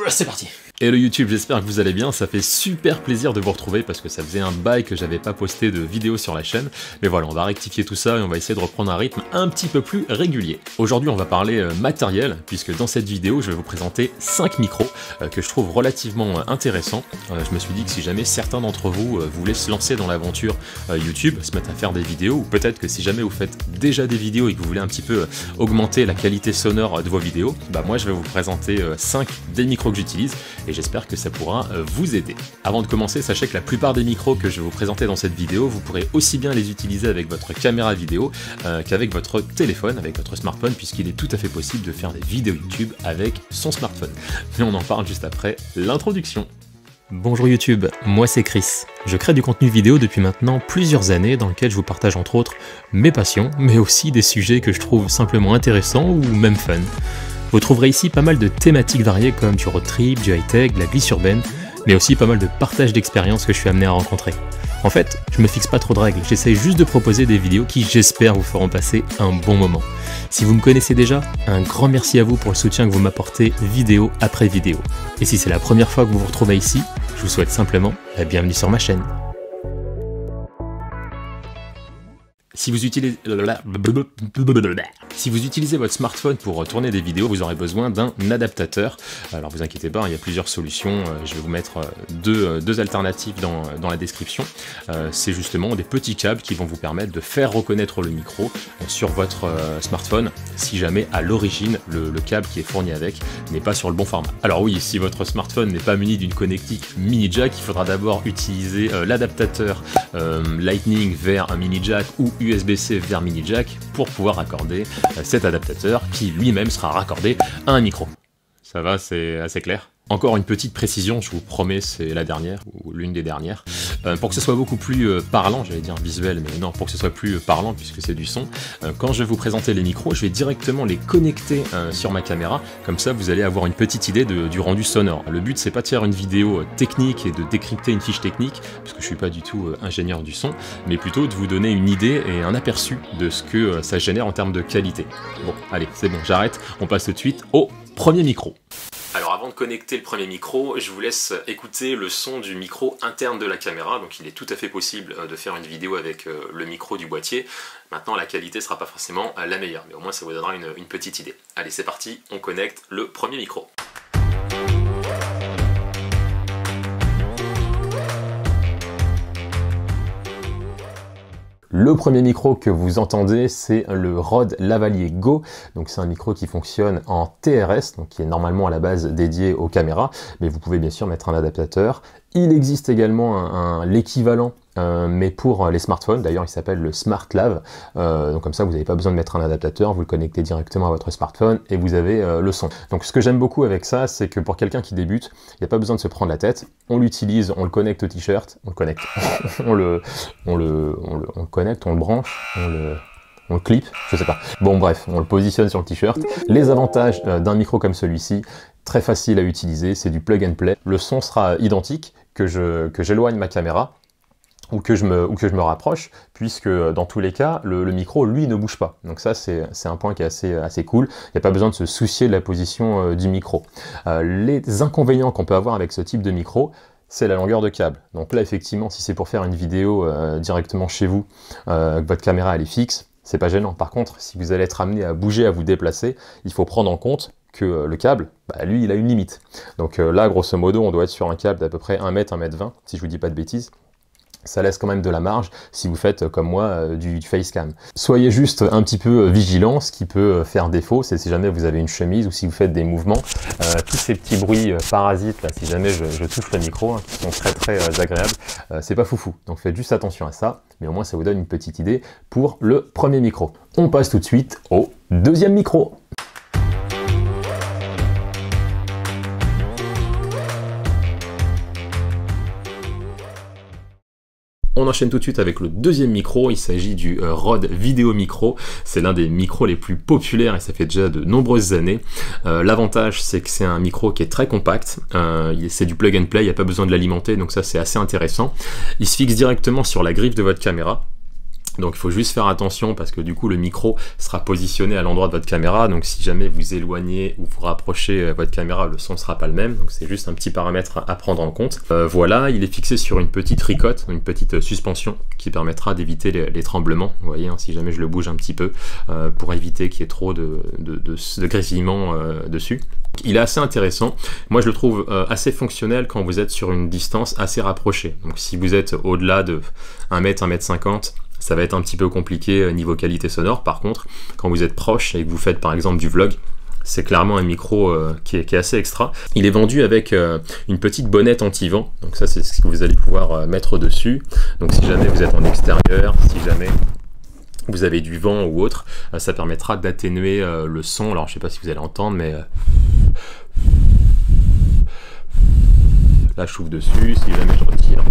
C'est parti. Hello YouTube, j'espère que vous allez bien, ça fait super plaisir de vous retrouver parce que ça faisait un bail que j'avais pas posté de vidéo sur la chaîne, mais voilà, on va rectifier tout ça et on va essayer de reprendre un rythme un petit peu plus régulier. Aujourd'hui on va parler matériel, puisque dans cette vidéo je vais vous présenter 5 micros que je trouve relativement intéressants. Je me suis dit que si jamais certains d'entre vous voulaient se lancer dans l'aventure YouTube, se mettre à faire des vidéos, ou peut-être que si jamais vous faites déjà des vidéos et que vous voulez un petit peu augmenter la qualité sonore de vos vidéos, bah moi je vais vous présenter 5 des micros que j'utilise, et j'espère que ça pourra vous aider. Avant de commencer, sachez que la plupart des micros que je vais vous présenter dans cette vidéo, vous pourrez aussi bien les utiliser avec votre caméra vidéo qu'avec votre téléphone, avec votre smartphone, puisqu'il est tout à fait possible de faire des vidéos YouTube avec son smartphone. Mais on en parle juste après l'introduction. Bonjour YouTube, moi c'est Chris. Je crée du contenu vidéo depuis maintenant plusieurs années dans lequel je vous partage entre autres mes passions, mais aussi des sujets que je trouve simplement intéressants ou même fun. Vous trouverez ici pas mal de thématiques variées comme du road trip, du high-tech, de la glisse urbaine, mais aussi pas mal de partage d'expériences que je suis amené à rencontrer. En fait, je me fixe pas trop de règles, j'essaye juste de proposer des vidéos qui, j'espère, vous feront passer un bon moment. Si vous me connaissez déjà, un grand merci à vous pour le soutien que vous m'apportez vidéo après vidéo. Et si c'est la première fois que vous vous retrouvez ici, je vous souhaite simplement la bienvenue sur ma chaîne. Si vous utilisez votre smartphone pour tourner des vidéos, vous aurez besoin d'un adaptateur. Alors vous inquiétez pas, il y a plusieurs solutions. Je vais vous mettre deux alternatives dans la description. C'est justement des petits câbles qui vont vous permettre de faire reconnaître le micro sur votre smartphone si jamais à l'origine le câble qui est fourni avec n'est pas sur le bon format. Alors oui, si votre smartphone n'est pas muni d'une connectique mini jack, il faudra d'abord utiliser l'adaptateur Lightning vers un mini jack ou USB-C vers mini jack pour pouvoir raccorder cet adaptateur qui lui-même sera raccordé à un micro. Ça va, c'est assez clair. Encore une petite précision, je vous promets, c'est la dernière, ou l'une des dernières. Pour que ce soit beaucoup plus parlant, j'allais dire visuel, mais non, pour que ce soit plus parlant, puisque c'est du son, quand je vais vous présenter les micros, je vais directement les connecter sur ma caméra, comme ça vous allez avoir une petite idée du rendu sonore. Le but, c'est pas de faire une vidéo technique et de décrypter une fiche technique, parce que je suis pas du tout ingénieur du son, mais plutôt de vous donner une idée et un aperçu de ce que ça génère en termes de qualité. Bon, allez, c'est bon, j'arrête, on passe tout de suite au premier micro. Alors avant de connecter le premier micro, je vous laisse écouter le son du micro interne de la caméra. Donc il est tout à fait possible de faire une vidéo avec le micro du boîtier. Maintenant la qualité ne sera pas forcément la meilleure, mais au moins ça vous donnera une petite idée. Allez, c'est parti, on connecte le premier micro. Le premier micro que vous entendez, c'est le Rode Lavalier Go. Donc c'est un micro qui fonctionne en TRS, donc qui est normalement à la base dédié aux caméras, mais vous pouvez bien sûr mettre un adaptateur. Il existe également l'équivalent, mais pour les smartphones, d'ailleurs il s'appelle le Smart Lav. Donc comme ça vous n'avez pas besoin de mettre un adaptateur, vous le connectez directement à votre smartphone et vous avez le son. Donc ce que j'aime beaucoup avec ça, c'est que pour quelqu'un qui débute, il n'y a pas besoin de se prendre la tête. On l'utilise, on le connecte au t-shirt, on le connecte, on le connecte, on le branche, on le clip, je sais pas. Bon bref, on le positionne sur le t-shirt. Les avantages d'un micro comme celui-ci, très facile à utiliser, c'est du plug and play. Le son sera identique, que j'éloigne ma caméra ou que je me rapproche, puisque dans tous les cas, le micro, lui, ne bouge pas. Donc ça, c'est un point qui est assez cool. Il n'y a pas besoin de se soucier de la position du micro. Les inconvénients qu'on peut avoir avec ce type de micro, c'est la longueur de câble. Donc là, effectivement, si c'est pour faire une vidéo directement chez vous, que votre caméra elle est fixe, c'est pas gênant. Par contre, si vous allez être amené à bouger, à vous déplacer, il faut prendre en compte que le câble, lui, il a une limite. Donc là, grosso modo, on doit être sur un câble d'à peu près 1 mètre, 1 mètre 20, si je vous dis pas de bêtises. Ça laisse quand même de la marge si vous faites comme moi du facecam. Soyez juste un petit peu vigilant, ce qui peut faire défaut, c'est si jamais vous avez une chemise ou si vous faites des mouvements, tous ces petits bruits parasites, là, si jamais je touche le micro, qui sont très agréables, c'est pas foufou. Donc faites juste attention à ça, mais au moins ça vous donne une petite idée pour le premier micro. On passe tout de suite au deuxième micro. On enchaîne tout de suite avec le deuxième micro, il s'agit du Rode Video Micro. C'est l'un des micros les plus populaires et ça fait déjà de nombreuses années. L'avantage, c'est que c'est un micro qui est très compact, c'est du plug and play, il n'y a pas besoin de l'alimenter, donc ça c'est assez intéressant. Il se fixe directement sur la griffe de votre caméra. Donc il faut juste faire attention parce que du coup le micro sera positionné à l'endroit de votre caméra, donc si jamais vous éloignez ou vous rapprochez votre caméra, le son ne sera pas le même, donc c'est juste un petit paramètre à prendre en compte. Voilà, il est fixé sur une petite ricotte, une petite suspension qui permettra d'éviter les tremblements, vous voyez, hein, si jamais je le bouge un petit peu, pour éviter qu'il y ait trop de grésillement dessus. Il est assez intéressant, moi je le trouve assez fonctionnel quand vous êtes sur une distance assez rapprochée, donc si vous êtes au-delà de 1 mètre, 1 mètre 50, ça va être un petit peu compliqué niveau qualité sonore. Par contre, quand vous êtes proche et que vous faites par exemple du vlog, c'est clairement un micro qui est assez extra. Il est vendu avec une petite bonnette anti-vent, donc ça c'est ce que vous allez pouvoir mettre dessus. Donc si jamais vous êtes en extérieur, si jamais vous avez du vent ou autre, ça permettra d'atténuer le son. Alors je sais pas si vous allez entendre, mais là je souffle dessus. Si jamais je retire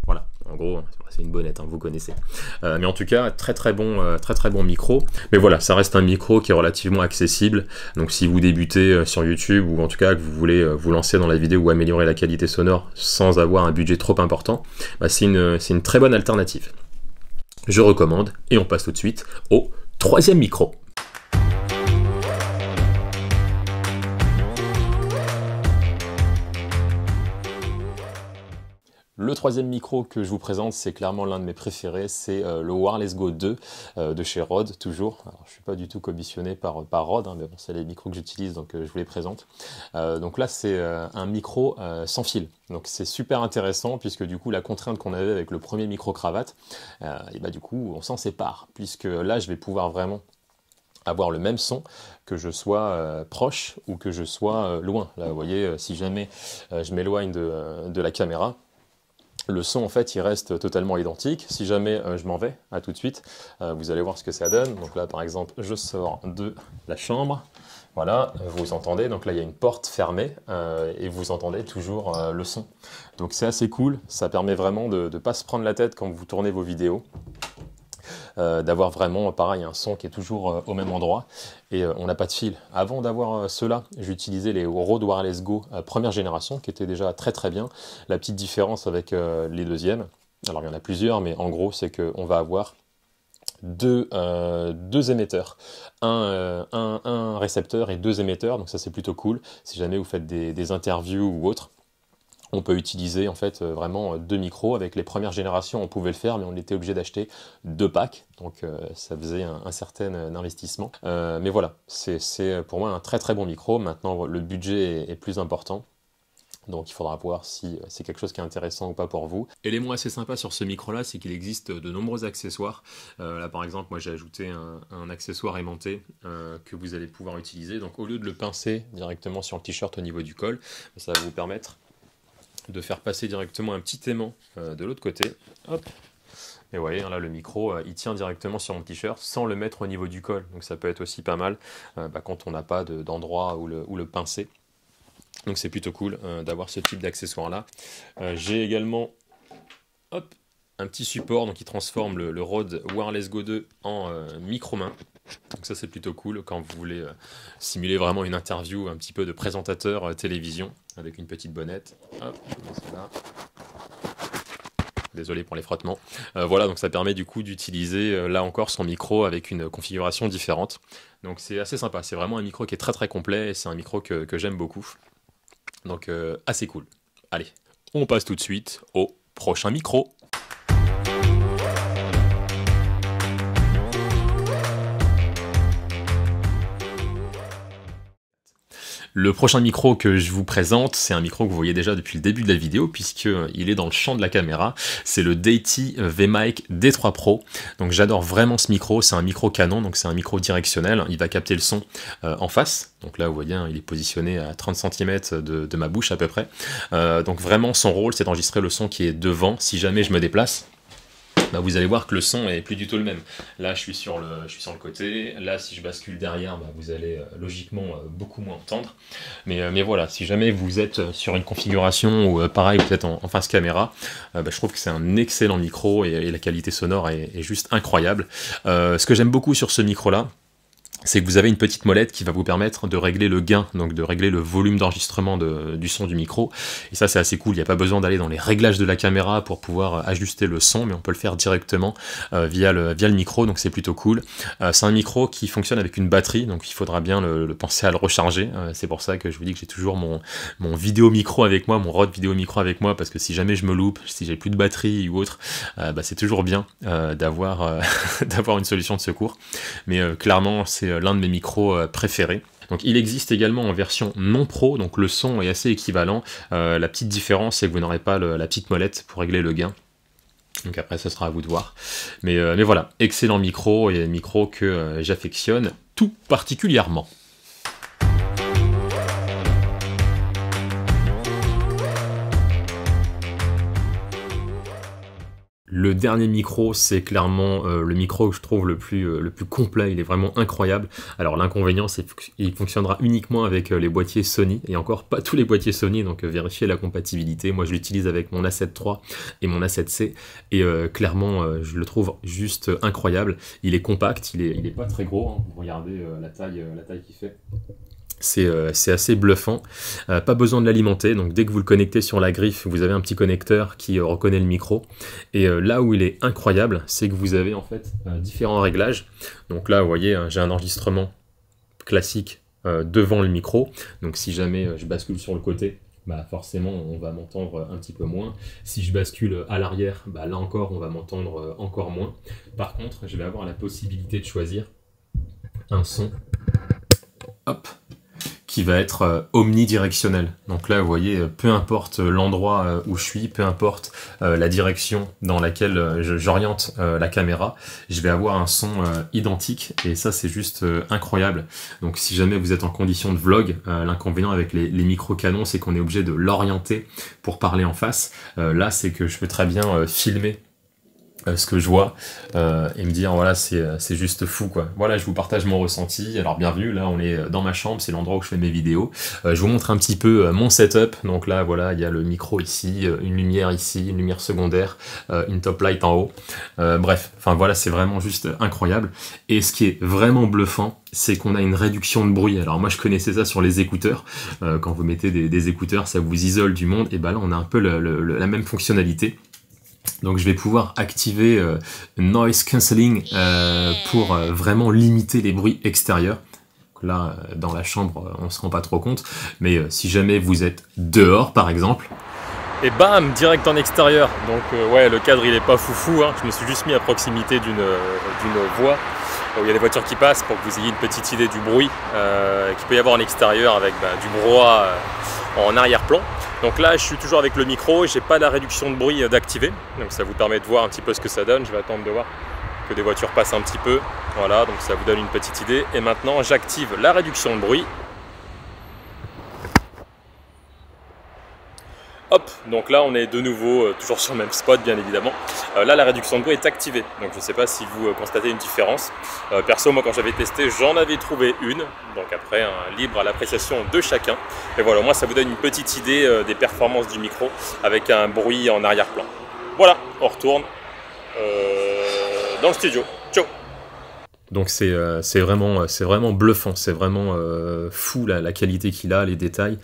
voilà, en gros c'est une bonnette, hein, vous connaissez. Mais en tout cas très bon micro. Mais voilà, ça reste un micro qui est relativement accessible. Donc si vous débutez sur YouTube ou en tout cas que vous voulez vous lancer dans la vidéo ou améliorer la qualité sonore sans avoir un budget trop important, bah, c'est une très bonne alternative. Je recommande et on passe tout de suite au troisième micro. Le troisième micro que je vous présente, c'est clairement l'un de mes préférés, c'est le Wireless Go 2 de chez Rode, toujours. Alors, je ne suis pas du tout commissionné par Rode, hein, mais bon, c'est les micros que j'utilise, donc je vous les présente. Donc là, c'est un micro sans fil. Donc c'est super intéressant, puisque du coup, la contrainte qu'on avait avec le premier micro-cravate, et bah, du coup, on s'en sépare, puisque là, je vais pouvoir vraiment avoir le même son que je sois proche ou que je sois loin. Là, vous voyez, si jamais je m'éloigne de la caméra, le son, en fait, il reste totalement identique. Si jamais je m'en vais, à tout de suite, vous allez voir ce que ça donne. Donc là, par exemple, je sors de la chambre. Voilà, vous entendez. Donc là, il y a une porte fermée et vous entendez toujours le son. Donc c'est assez cool. Ça permet vraiment de ne pas se prendre la tête quand vous tournez vos vidéos. D'avoir vraiment, pareil, un son qui est toujours au même endroit et on n'a pas de fil. Avant d'avoir cela, j'utilisais les Rode Wireless Go première génération qui étaient déjà très bien. La petite différence avec les deuxièmes, alors il y en a plusieurs, mais en gros c'est qu'on va avoir deux émetteurs, un récepteur et 2 émetteurs, donc ça c'est plutôt cool si jamais vous faites des interviews ou autre. On peut utiliser en fait vraiment 2 micros. Avec les premières générations, on pouvait le faire, mais on était obligé d'acheter 2 packs, donc ça faisait un certain investissement. Mais voilà, c'est pour moi un très bon micro. Maintenant, le budget est plus important. Donc il faudra voir si c'est quelque chose qui est intéressant ou pas pour vous. L'élément assez sympa sur ce micro là, c'est qu'il existe de nombreux accessoires. Là par exemple, moi j'ai ajouté un accessoire aimanté que vous allez pouvoir utiliser. Donc au lieu de le pincer directement sur le t-shirt au niveau du col, ça va vous permettre de faire passer directement un petit aimant de l'autre côté. Hop. Et vous voyez, là le micro, il tient directement sur mon t-shirt sans le mettre au niveau du col. Donc ça peut être aussi pas mal quand on n'a pas d'endroit où le pincer. Donc c'est plutôt cool d'avoir ce type d'accessoire là. J'ai également un petit support donc qui transforme le Rode Wireless Go 2 en micro-main. Donc ça c'est plutôt cool quand vous voulez simuler vraiment une interview un petit peu de présentateur télévision avec une petite bonnette. Hop, là. Désolé pour les frottements. Voilà, donc ça permet du coup d'utiliser là encore son micro avec une configuration différente. Donc c'est assez sympa, c'est vraiment un micro qui est très complet et c'est un micro que j'aime beaucoup. Donc assez cool. Allez, on passe tout de suite au prochain micro. Le prochain micro que je vous présente, c'est un micro que vous voyez déjà depuis le début de la vidéo, puisqu'il est dans le champ de la caméra. C'est le Deity VMic D3 Pro. Donc j'adore vraiment ce micro, c'est un micro canon, donc c'est un micro directionnel. Il va capter le son en face. Donc là, vous voyez, hein, il est positionné à 30 cm de ma bouche à peu près. Donc vraiment, son rôle, c'est d'enregistrer le son qui est devant. Si jamais je me déplace, bah vous allez voir que le son est plus du tout le même. Là, je suis sur le côté. Là, si je bascule derrière, bah, vous allez logiquement beaucoup moins entendre. Mais voilà, si jamais vous êtes sur une configuration où, pareil, vous êtes en face caméra, bah, je trouve que c'est un excellent micro et la qualité sonore est juste incroyable. Ce que j'aime beaucoup sur ce micro-là, c'est que vous avez une petite molette qui va vous permettre de régler le gain, donc de régler le volume d'enregistrement du son du micro. Et ça, c'est assez cool, il n'y a pas besoin d'aller dans les réglages de la caméra pour pouvoir ajuster le son, mais on peut le faire directement via le micro, donc c'est plutôt cool. C'est un micro qui fonctionne avec une batterie, donc il faudra bien le penser à le recharger. C'est pour ça que je vous dis que j'ai toujours mon vidéo micro avec moi, mon Rode vidéo micro avec moi, parce que si jamais je me loupe, si j'ai plus de batterie ou autre, c'est toujours bien d'avoir une solution de secours. Mais clairement, c'est l'un de mes micros préférés. Donc il existe également en version non pro, donc le son est assez équivalent. La petite différence, c'est que vous n'aurez pas la petite molette pour régler le gain. Donc après, ce sera à vous de voir. Mais voilà, excellent micro, et micro que j'affectionne tout particulièrement. Le dernier micro, c'est clairement le micro que je trouve le plus complet, il est vraiment incroyable. Alors l'inconvénient, c'est qu'il fonctionnera uniquement avec les boîtiers Sony, et encore pas tous les boîtiers Sony, donc vérifiez la compatibilité. Moi je l'utilise avec mon A7 III et mon A7C, et clairement je le trouve juste incroyable. Il est compact, il est pas très gros, hein. Vous regardez la taille qu'il fait. C'est assez bluffant, pas besoin de l'alimenter, donc dès que vous le connectez sur la griffe, vous avez un petit connecteur qui reconnaît le micro, et là où il est incroyable, c'est que vous avez en fait différents réglages. Donc là vous voyez, j'ai un enregistrement classique devant le micro, donc si jamais je bascule sur le côté, forcément on va m'entendre un petit peu moins. Si je bascule à l'arrière, là encore on va m'entendre encore moins. Par contre, je vais avoir la possibilité de choisir un son, hop, qui va être omnidirectionnel. Donc là, vous voyez, peu importe l'endroit où je suis, peu importe la direction dans laquelle j'oriente la caméra, je vais avoir un son identique, et ça, c'est juste incroyable. Donc si jamais vous êtes en condition de vlog, l'inconvénient avec les micros Canon, c'est qu'on est obligé de l'orienter pour parler en face. Là, c'est que je peux très bien filmer ce que je vois et me dire voilà, c'est juste fou quoi. Voilà, je vous partage mon ressenti. Alors bienvenue, là on est dans ma chambre, c'est l'endroit où je fais mes vidéos. Je vous montre un petit peu mon setup. Donc là voilà, il y a le micro ici, une lumière ici, une lumière secondaire, une top light en haut. Bref, enfin voilà, c'est vraiment juste incroyable. Et ce qui est vraiment bluffant, c'est qu'on a une réduction de bruit. Alors moi je connaissais ça sur les écouteurs, quand vous mettez des écouteurs, ça vous isole du monde, et là on a un peu la même fonctionnalité. Donc je vais pouvoir activer Noise Cancelling pour vraiment limiter les bruits extérieurs. Donc là, dans la chambre, on se rend pas trop compte, mais si jamais vous êtes dehors par exemple, et bam, direct en extérieur. Donc ouais, le cadre il est pas foufou, hein. Je me suis juste mis à proximité d'une voie où il y a des voitures qui passent pour que vous ayez une petite idée du bruit qu'il peut y avoir en extérieur avec du brouhaha en arrière-plan. Donc là, je suis toujours avec le micro, j'ai pas la réduction de bruit d'activer, donc ça vous permet de voir un petit peu ce que ça donne. Je vais attendre de voir que des voitures passent un petit peu. Voilà, donc ça vous donne une petite idée. Et maintenant, j'active la réduction de bruit. Hop, donc là on est de nouveau toujours sur le même spot bien évidemment. Là la réduction de bruit est activée, donc je ne sais pas si vous constatez une différence. Perso, moi quand j'avais testé, j'en avais trouvé une, donc après libre à l'appréciation de chacun. Et voilà, moi ça vous donne une petite idée des performances du micro avec un bruit en arrière-plan. Voilà, on retourne dans le studio. Ciao. Donc c'est vraiment bluffant, c'est vraiment fou la qualité qu'il a, les détails.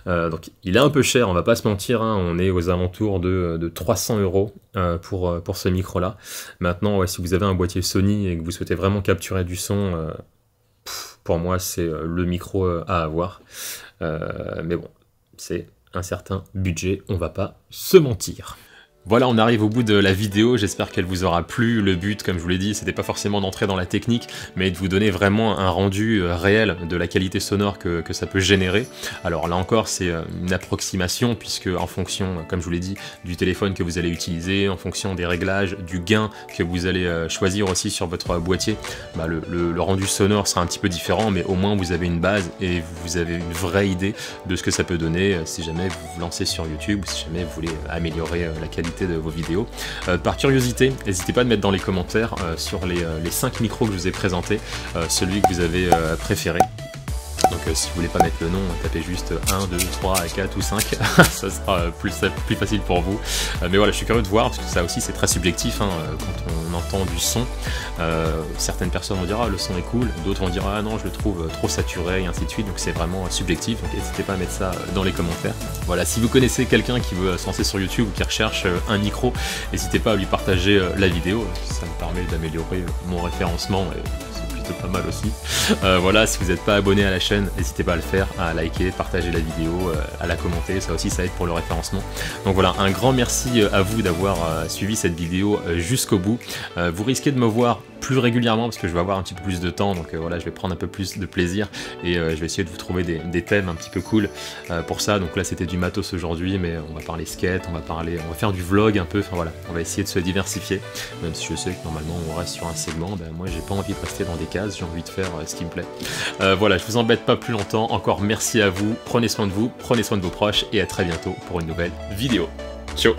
Donc il est un peu cher, on va pas se mentir, hein, on est aux alentours de 300 € pour ce micro-là. Maintenant, ouais, si vous avez un boîtier Sony et que vous souhaitez vraiment capturer du son, pour moi c'est le micro à avoir. Mais bon, c'est un certain budget, on va pas se mentir. Voilà, on arrive au bout de la vidéo, j'espère qu'elle vous aura plu. Le but, comme je vous l'ai dit, c'était pas forcément d'entrer dans la technique, mais de vous donner vraiment un rendu réel de la qualité sonore que ça peut générer. Alors là encore, c'est une approximation, puisque en fonction, comme je vous l'ai dit, du téléphone que vous allez utiliser, en fonction des réglages, du gain que vous allez choisir aussi sur votre boîtier, le rendu sonore sera un petit peu différent, mais au moins vous avez une base et vous avez une vraie idée de ce que ça peut donner si jamais vous vous lancez sur YouTube, ou si jamais vous voulez améliorer la qualité de vos vidéos. Par curiosité, n'hésitez pas à mettre dans les commentaires sur les 5 micros que je vous ai présentés, celui que vous avez préféré. Donc si vous voulez pas mettre le nom, tapez juste 1, 2, 3, 4 ou 5, ça sera plus facile pour vous. Mais voilà, je suis curieux de voir, parce que ça aussi c'est très subjectif, hein, quand on entend du son. Certaines personnes vont dire ah le son est cool, d'autres vont dire ah non je le trouve trop saturé et ainsi de suite, donc c'est vraiment subjectif, donc n'hésitez pas à mettre ça dans les commentaires. Voilà, si vous connaissez quelqu'un qui veut se lancer sur YouTube ou qui recherche un micro, n'hésitez pas à lui partager la vidéo, ça me permet d'améliorer mon référencement et pas mal aussi. Voilà, si vous n'êtes pas abonné à la chaîne, n'hésitez pas à le faire, à liker, partager la vidéo, à la commenter, ça aussi ça aide pour le référencement. Donc voilà, un grand merci à vous d'avoir suivi cette vidéo jusqu'au bout. Vous risquez de me voir plus régulièrement parce que je vais avoir un petit peu plus de temps, donc voilà, je vais prendre un peu plus de plaisir et je vais essayer de vous trouver des thèmes un petit peu cool pour ça. Donc là c'était du matos aujourd'hui, mais on va parler skate, on va faire du vlog un peu, enfin voilà, on va essayer de se diversifier, même si je sais que normalement on reste sur un segment, ben moi j'ai pas envie de rester dans des cases, j'ai envie de faire ce qui me plaît. Voilà, je vous embête pas plus longtemps, encore merci à vous, prenez soin de vous, prenez soin de vos proches et à très bientôt pour une nouvelle vidéo. Ciao.